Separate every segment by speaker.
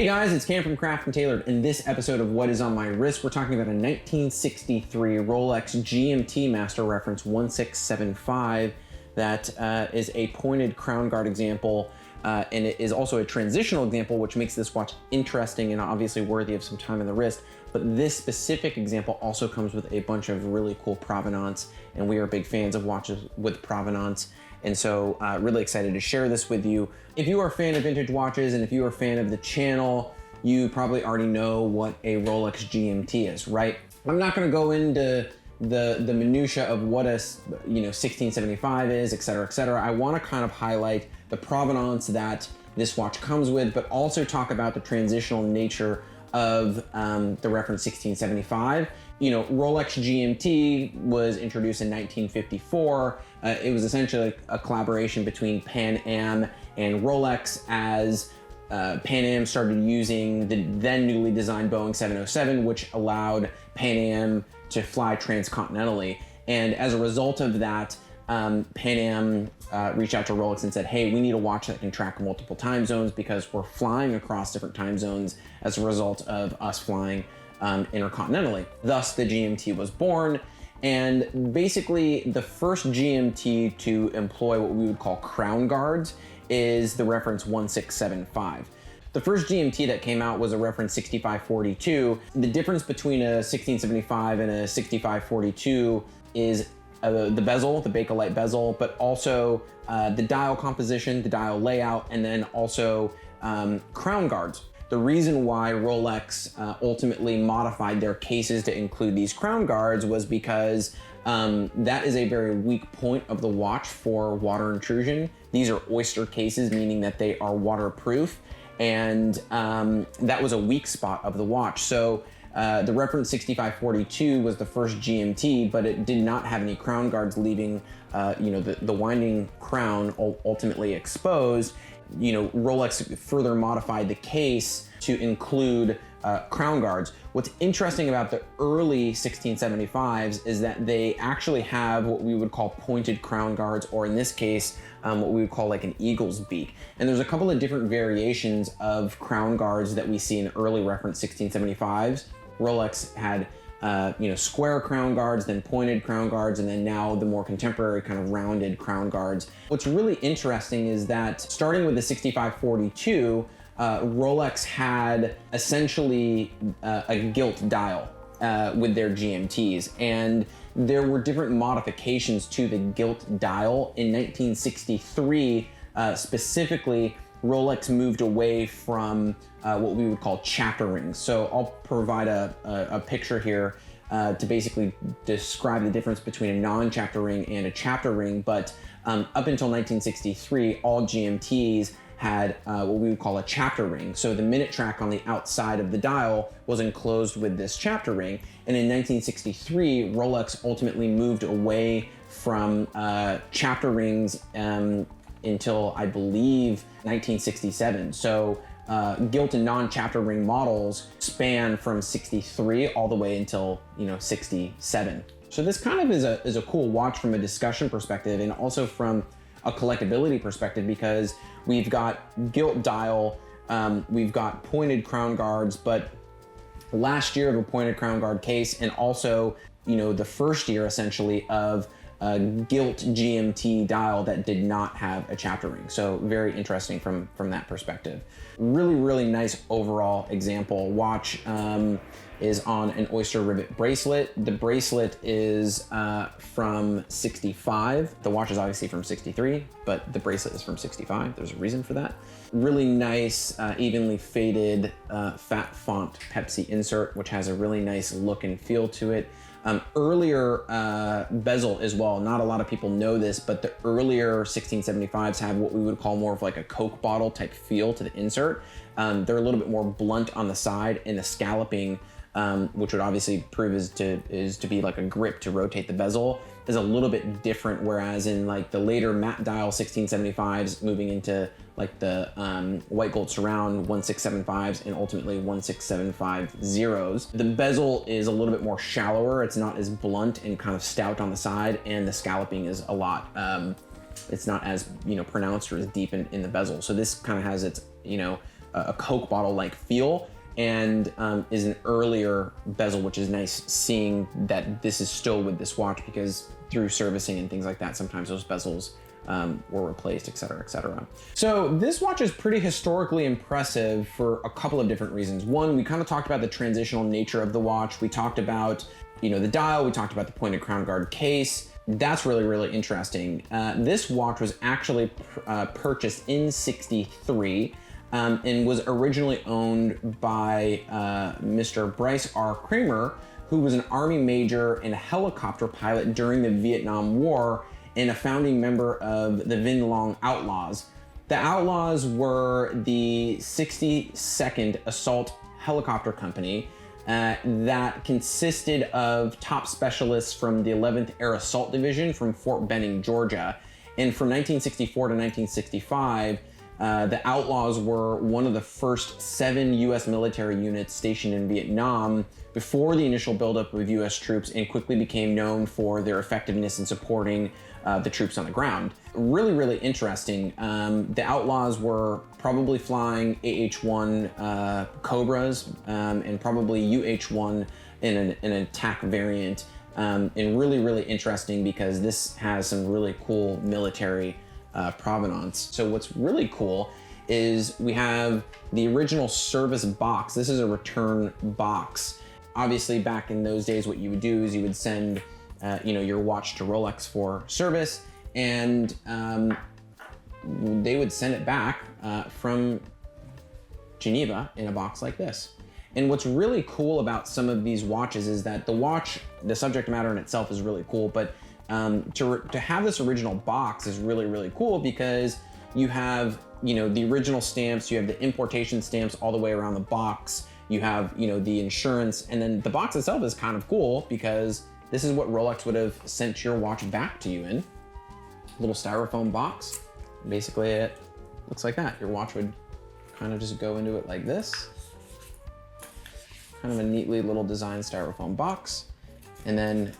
Speaker 1: guys, it's Cam from Craft and Tailored. In this episode of What Is On My Wrist, we're talking about a 1963 Rolex GMT-Master reference 1675 that is a pointed crown guard example, and it is also a transitional example, which makes this watch interesting and obviously worthy of some time in the wrist. But this specific example also comes with a bunch of really cool provenance, and we are big fans of watches with provenance. And so really excited to share this with you. If you are a fan of vintage watches and if you are a fan of the channel, you probably already know what a Rolex GMT is, right? I'm not gonna go into the minutia of what a 1675 is, et cetera, et cetera. I wanna kind of highlight the provenance that this watch comes with, but also talk about the transitional nature of the reference 1675. You know, Rolex GMT was introduced in 1954. It was essentially a collaboration between Pan Am and Rolex as Pan Am started using the then newly designed Boeing 707, which allowed Pan Am to fly transcontinentally. And as a result of that, Pan Am reached out to Rolex and said, hey, we need a watch that can track multiple time zones because we're flying across different time zones as a result of us flying intercontinentally. Thus, the GMT was born. And basically, the first GMT to employ what we would call crown guards is the reference 1675. The first GMT that came out was a reference 6542. The difference between a 1675 and a 6542 is the bezel, the Bakelite bezel, but also the dial composition, the dial layout, and then also crown guards. The reason why Rolex ultimately modified their cases to include these crown guards was because that is a very weak point of the watch for water intrusion. These are oyster cases, meaning that they are waterproof, and that was a weak spot of the watch. So the reference 6542 was the first GMT, but it did not have any crown guards, leaving the winding crown ultimately exposed. You know, Rolex further modified the case to include crown guards. What's interesting about the early 1675s is that they actually have what we would call pointed crown guards, or in this case, what we would call like an eagle's beak. And there's a couple of different variations of crown guards that we see in early reference 1675s. Rolex had square crown guards, then pointed crown guards, and then now the more contemporary kind of rounded crown guards. What's really interesting is that starting with the 6542, Rolex had essentially a gilt dial with their GMTs, and there were different modifications to the gilt dial. In 1963, specifically, Rolex moved away from what we would call chapter rings. So I'll provide a picture here to basically describe the difference between a non-chapter ring and a chapter ring. But up until 1963, all GMTs had what we would call a chapter ring. So the minute track on the outside of the dial was enclosed with this chapter ring. And in 1963, Rolex ultimately moved away from chapter rings until I believe 1967. So gilt and non-chapter ring models span from 63 all the way until 67. So this kind of is a cool watch from a discussion perspective, and also from a collectability perspective, because we've got gilt dial, we've got pointed crown guards, but last year of a pointed crown guard case, and also the first year essentially of a gilt GMT dial that did not have a chapter ring. So very interesting from that perspective. Really, really nice overall example. Watch is on an oyster rivet bracelet. The bracelet is from 65. The watch is obviously from 63, but the bracelet is from 65. There's a reason for that. Really nice, evenly faded fat font Pepsi insert, which has a really nice look and feel to it. Earlier bezel as well. Not a lot of people know this, but the earlier 1675s have what we would call more of like a Coke bottle type feel to the insert. They're a little bit more blunt on the side, and the scalloping, which would obviously prove is to be like a grip to rotate the bezel, is a little bit different. Whereas in like the later matte dial 1675s, moving into like the white gold surround 1675s and ultimately 16750s, the bezel is a little bit more shallower. It's not as blunt and kind of stout on the side, and the scalloping is a lot. It's not as pronounced or as deep in the bezel. So this kind of has its a Coke bottle-like feel, and is an earlier bezel, which is nice seeing that this is still with this watch, because through servicing and things like that, sometimes those bezels were replaced, et cetera, et cetera. So this watch is pretty historically impressive for a couple of different reasons. One, we kind of talked about the transitional nature of the watch. We talked about, you know, the dial. We talked about the pointed crown guard case. That's really, really interesting. This watch was actually purchased in '63 and was originally owned by Mr. Bryce R. Kramer, who was an Army major and a helicopter pilot during the Vietnam War and a founding member of the Vinh Long Outlaws. The Outlaws were the 62nd Assault Helicopter Company that consisted of top specialists from the 11th Air Assault Division from Fort Benning, Georgia. And from 1964 to 1965, the Outlaws were one of the first 7 U.S. military units stationed in Vietnam before the initial buildup of U.S. troops, and quickly became known for their effectiveness in supporting the troops on the ground. Really, really interesting. The Outlaws were probably flying AH-1 Cobras and probably UH-1 in an attack variant. And really, really interesting because this has some really cool military provenance. So what's really cool is we have the original service box. This is a return box. Obviously, back in those days, what you would do is you would send you know, your watch to Rolex for service, and they would send it back from Geneva in a box like this. And what's really cool about some of these watches is that the subject matter in itself is really cool, but to have this original box is really, really cool, because you have, you know, the original stamps, you have the importation stamps all the way around the box, you have, you know, the insurance, and then the box itself is kind of cool because this is what Rolex would have sent your watch back to you in. A little styrofoam box. Basically it looks like that. Your watch would kind of just go into it like this. Kind of a neatly little designed styrofoam box. And then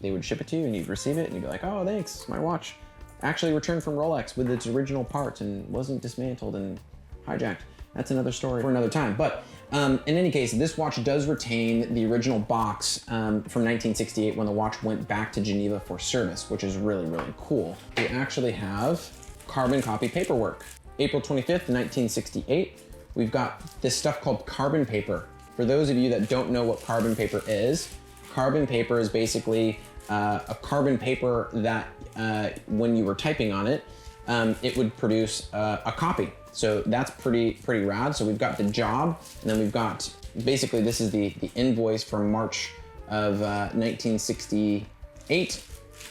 Speaker 1: they would ship it to you and you'd receive it and you'd be like, oh, thanks, my watch actually returned from Rolex with its original parts and wasn't dismantled and hijacked. That's another story for another time. But in any case, this watch does retain the original box from 1968 when the watch went back to Geneva for service, which is really, really cool. We actually have carbon copy paperwork. April 25th, 1968, we've got this stuff called carbon paper. For those of you that don't know what carbon paper is basically a carbon paper that when you were typing on it, it would produce a copy. So that's pretty rad. So we've got the job, and then we've got, basically this is the invoice from March of 1968.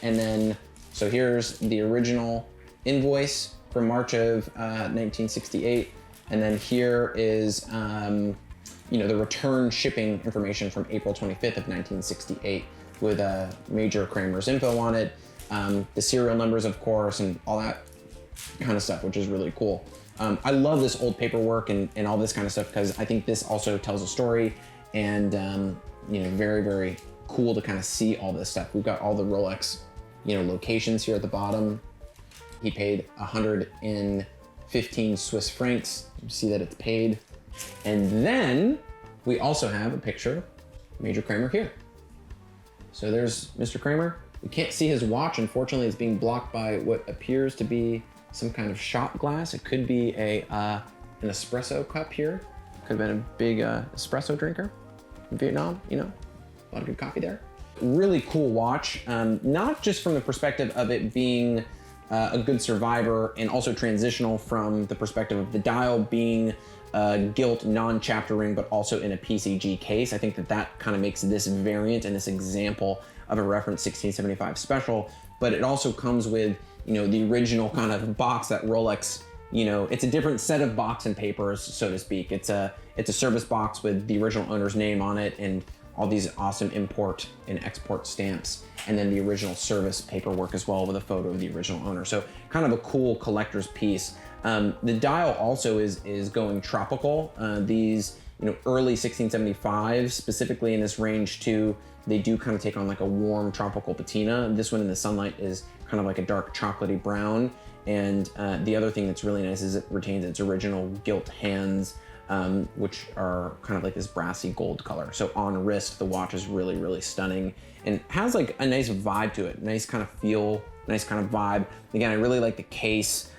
Speaker 1: And then, so here's the original invoice from March of 1968. And then here is, you know, the return shipping information from April 25th of 1968 with Major Kramer's info on it, the serial numbers, of course, and all that kind of stuff, which is really cool. I love this old paperwork and all this kind of stuff because I think this also tells a story, and you know, very, very cool to kind of see all this stuff. We've got all the Rolex, you know, locations here at the bottom. He paid 115 Swiss francs. You see that it's paid. And then we also have a picture of Major Kramer here. So there's Mr. Kramer. We can't see his watch. Unfortunately, it's being blocked by what appears to be some kind of shot glass. It could be an espresso cup here. Could have been a big espresso drinker in Vietnam, you know, a lot of good coffee there. Really cool watch, not just from the perspective of it being a good survivor and also transitional from the perspective of the dial being Gilt non-chapter ring, but also in a PCG case. I think that kind of makes this variant and this example of a reference 1675 special, but it also comes with, you know, the original kind of box that Rolex, you know, it's a different set of box and papers, so to speak. It's a service box with the original owner's name on it and all these awesome import and export stamps, and then the original service paperwork as well with a photo of the original owner. So kind of a cool collector's piece. The dial also is going tropical. These, early 1675, specifically in this range too. They do kind of take on like a warm tropical patina. This one in the sunlight is kind of like a dark chocolatey brown. And the other thing that's really nice is it retains its original gilt hands, which are kind of like this brassy gold color. So on wrist, the watch is really, really stunning and has like a nice vibe to it. Nice kind of feel, nice kind of vibe. Again, I really like the case.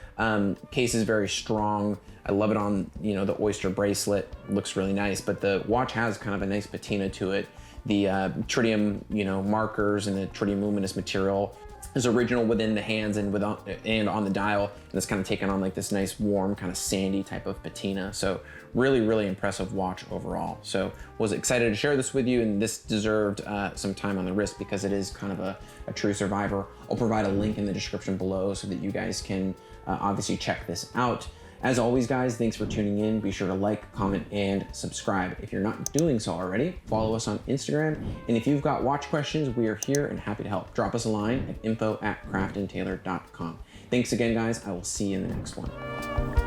Speaker 1: Case is very strong. I love it on, the oyster bracelet. It looks really nice, but the watch has kind of a nice patina to it. The tritium, markers and the tritium luminous material is original within the hands and on the dial, and it's kind of taken on like this nice warm kind of sandy type of patina. So really, really impressive watch overall. So was excited to share this with you, and this deserved some time on the wrist because it is kind of a true survivor. I'll provide a link in the description below so that you guys can obviously check this out. As always, guys, thanks for tuning in. Be sure to like, comment, and subscribe. If you're not doing so already, follow us on Instagram. And if you've got watch questions, we are here and happy to help. Drop us a line at info@craftandtailor.com. Thanks again, guys. I will see you in the next one.